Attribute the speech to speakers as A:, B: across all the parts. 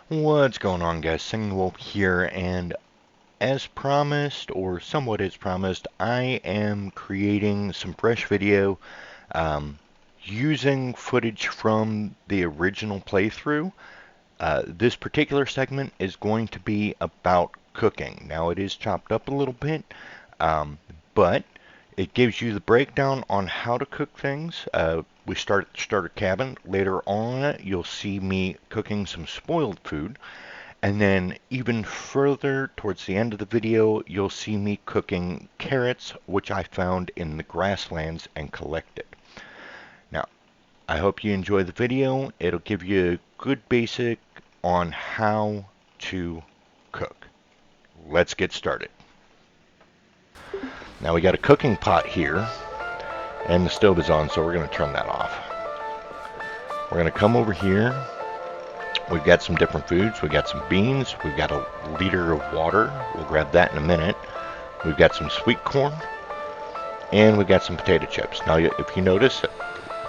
A: What's going on, guys? Singing Wolf here, and as promised, or somewhat as promised, I am creating some fresh video um, using footage from the original playthrough. This particular segment is going to be about cooking. Now, it is chopped up a little bit, um, but it gives you the breakdown on how to cook things. We start at the starter cabin. Later on, you'll see me cooking some spoiled food. And then even further towards the end of the video, you'll see me cooking carrots, which I found in the grasslands and collected. Now, I hope you enjoy the video. It'll give you a good basic on how to cook. Let's get started. Now we got a cooking pot here, and the stove is on, so we're going to turn that off. We're going to come over here. We've got some different foods. We've got some beans. We've got a liter of water. We'll grab that in a minute. We've got some sweet corn. And we've got some potato chips. Now, if you notice,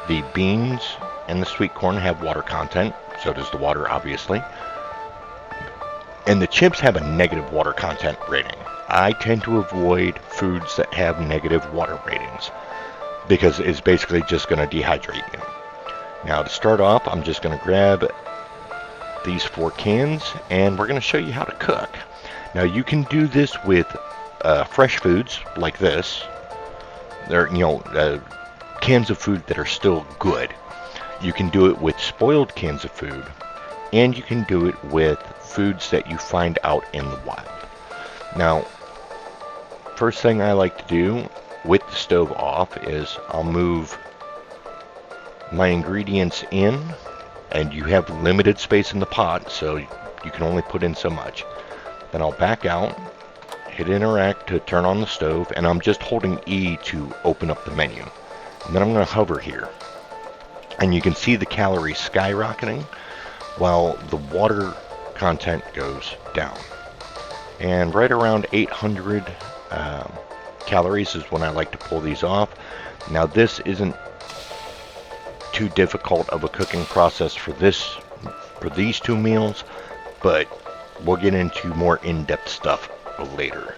A: the beans and the sweet corn have water content. So does the water, obviously. And the chips have a negative water content rating. I tend to avoid foods that have negative water ratings because it's basically just going to dehydrate you. Now, to start off, I'm just going to grab these 4 cans, and we're going to show you how to cook. Now, you can do this with fresh foods like this. They're, cans of food that are still good. You can do it with spoiled cans of food, and you can do it with foods that you find out in the wild. Now, first thing I like to do with the stove off is I'll move my ingredients in. And you have limited space in the pot, so you can only put in so much. Then I'll back out, hit interact to turn on the stove, and I'm just holding E to open up the menu. And then I'm going to hover here. And you can see the calories skyrocketing while the water content goes down. And right around 800 calories is when I like to pull these off. Now, this isn't too difficult of a cooking process for these 2 meals, but we'll get into more in-depth stuff later.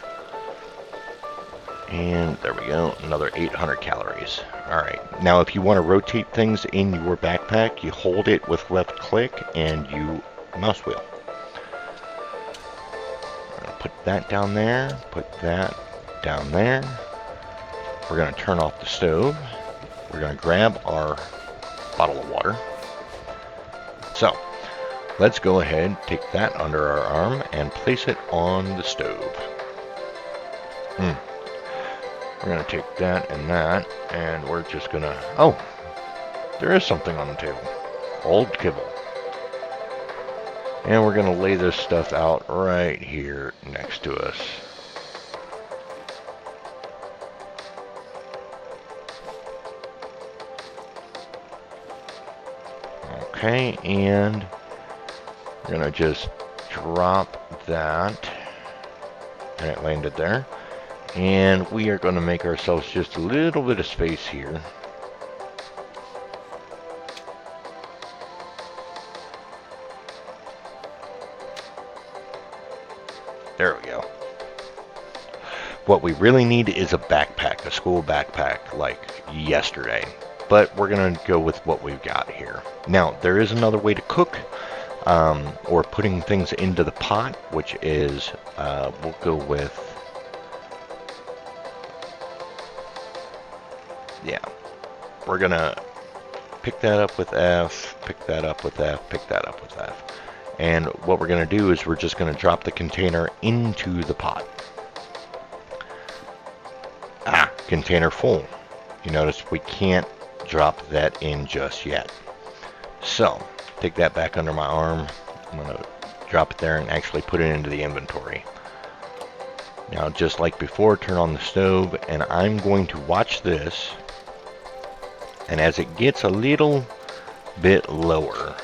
A: And there we go, another 800 calories. Alright, now if you want to rotate things in your backpack, you hold it with left click and you mouse wheel. I'm going to put that down there, put that down there. We're going to turn off the stove. We're going to grab our bottle of water. So, let's go ahead, take that under our arm, and place it on the stove. We're going to take that and that, and we're just going to... Oh, there is something on the table. Old kibble. And we're going to lay this stuff out right here next to us. Okay, and we're going to just drop that, and it landed there. And we are going to make ourselves just a little bit of space here. There we go. What we really need is a backpack, a school backpack, like yesterday. But we're going to go with what we've got here. Now, there is another way to cook, or putting things into the pot, which is, we'll go with, yeah, we're going to pick that up with F, pick that up with F, pick that up with F. And what we're going to do is we're just going to drop the container into the pot. Container full. You notice we can't drop that in just yet. So, take that back under my arm. I'm going to drop it there and actually put it into the inventory. Now, just like before, turn on the stove, and I'm going to watch this. And as it gets a little bit lower,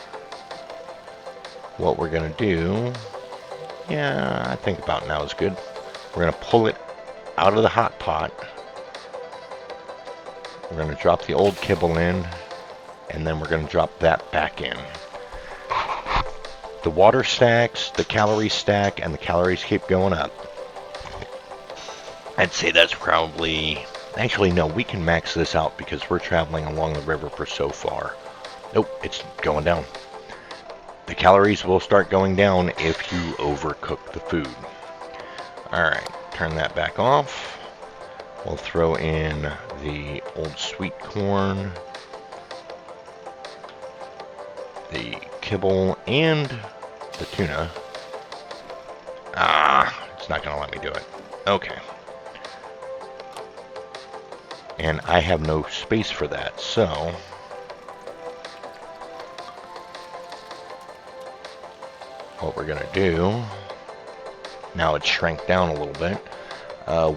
A: what we're going to do, yeah, I think about now is good. We're going to pull it out of the hot pot. We're going to drop the old kibble in, and then we're going to drop that back in. the water stacks, the calories stack, and the calories keep going up. I'd say that's probably... Actually, no, we can max this out because we're traveling along the river for so far. Nope, it's going down. The calories will start going down if you overcook the food. Alright, turn that back off. We'll throw in the old sweet corn, the kibble, and the tuna. It's not going to let me do it. Okay. And I have no space for that, so... what we're going to do... Now it's shrank down a little bit.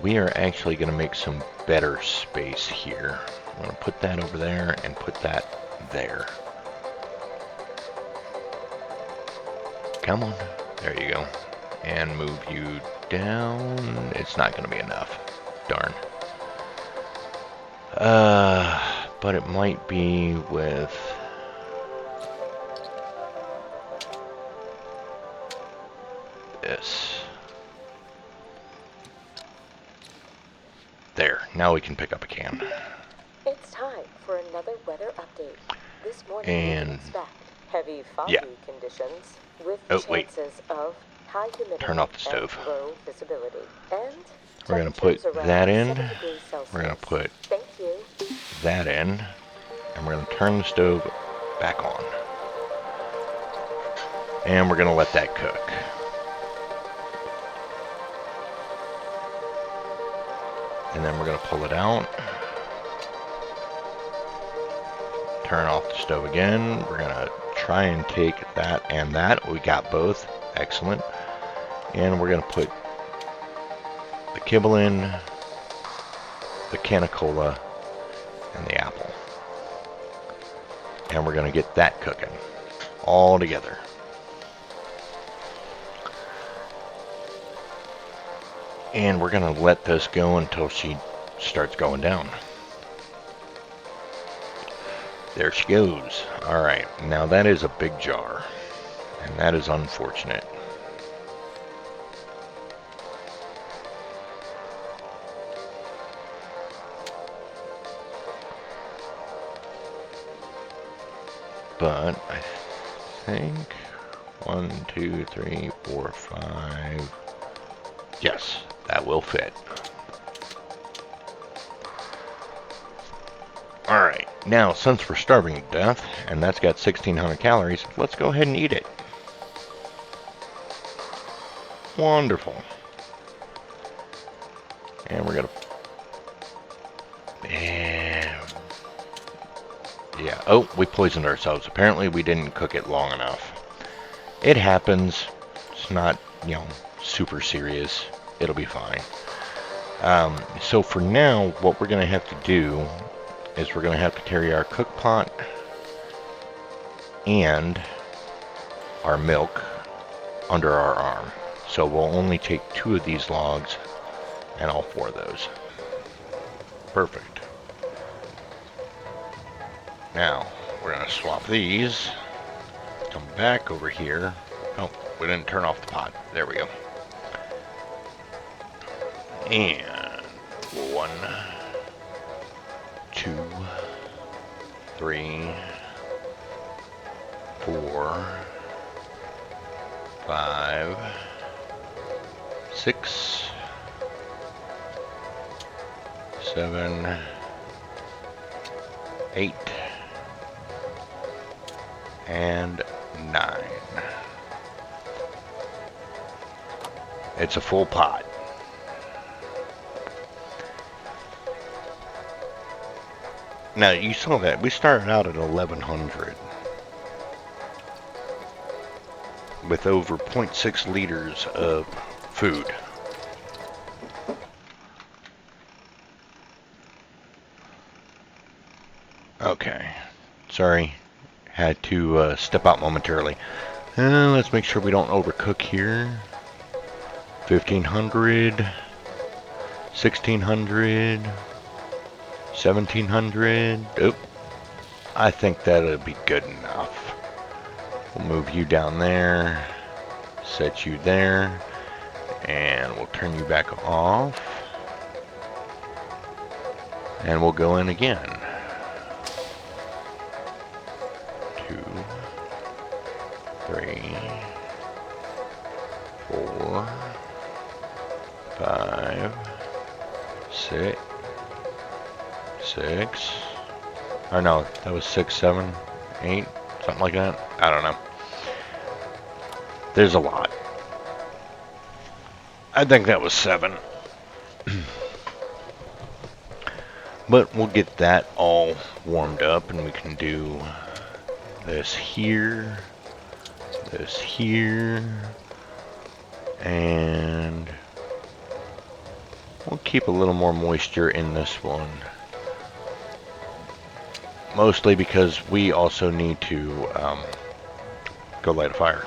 A: We are actually going to make some better space here. I'm going to put that over there and put that there. Come on. There you go. And move you down. It's not going to be enough. Darn. But it might be with... this. There. Now we can pick up a can.
B: It's time for another weather update. This morning we can expect heavy foggy conditions with chances of high humidity
A: Turn off the stove.
B: and low visibility. And
A: we're going to put that in. We're going to put that in. And we're going to turn the stove back on. And we're going to let that cook. And then we're going to pull it out. Turn off the stove again. We're going to try and take that and that. We got both. Excellent. And we're going to put the kibble in, the can of cola, and the apple. And we're going to get that cooking all together. And we're going to let this go until she starts going down. There she goes. Alright, now that is a big jar. And that is unfortunate. But I think 1, 2, 3, 4, 5. Yes, that will fit. Alright, now since we're starving to death, and that's got 1,600 calories, let's go ahead and eat it. Wonderful. And we're gonna... yeah, oh, we poisoned ourselves. Apparently we didn't cook it long enough. It happens. It's not, you know, super serious. It'll be fine. So for now, what we're going to have to do is we're going to have to carry our cook pot and our milk under our arm. So we'll only take 2 of these logs and all 4 of those. Perfect. Now, we're going to swap these. Come back over here. Oh, we didn't turn off the pot. There we go. And 1, 2, 3, 4, 5, 6, 7, 8, and 9. It's a full pot. Now, you saw that. We started out at 1,100 with over 0.6 liters of food. Okay. Sorry. Had to step out momentarily. Let's make sure we don't overcook here. 1,500, 1,600, 1,700. Oop. I think that'll be good enough. We'll move you down there, set you there, and we'll turn you back off. And we'll go in again. 2, 3, 4, 5, 6, 6. Or no, that was 6, 7, 8, something like that. I don't know. There's a lot. I think that was 7. But we'll get that all warmed up, and we can do this here, and we'll keep a little more moisture in this one. Mostly because we also need to go light a fire.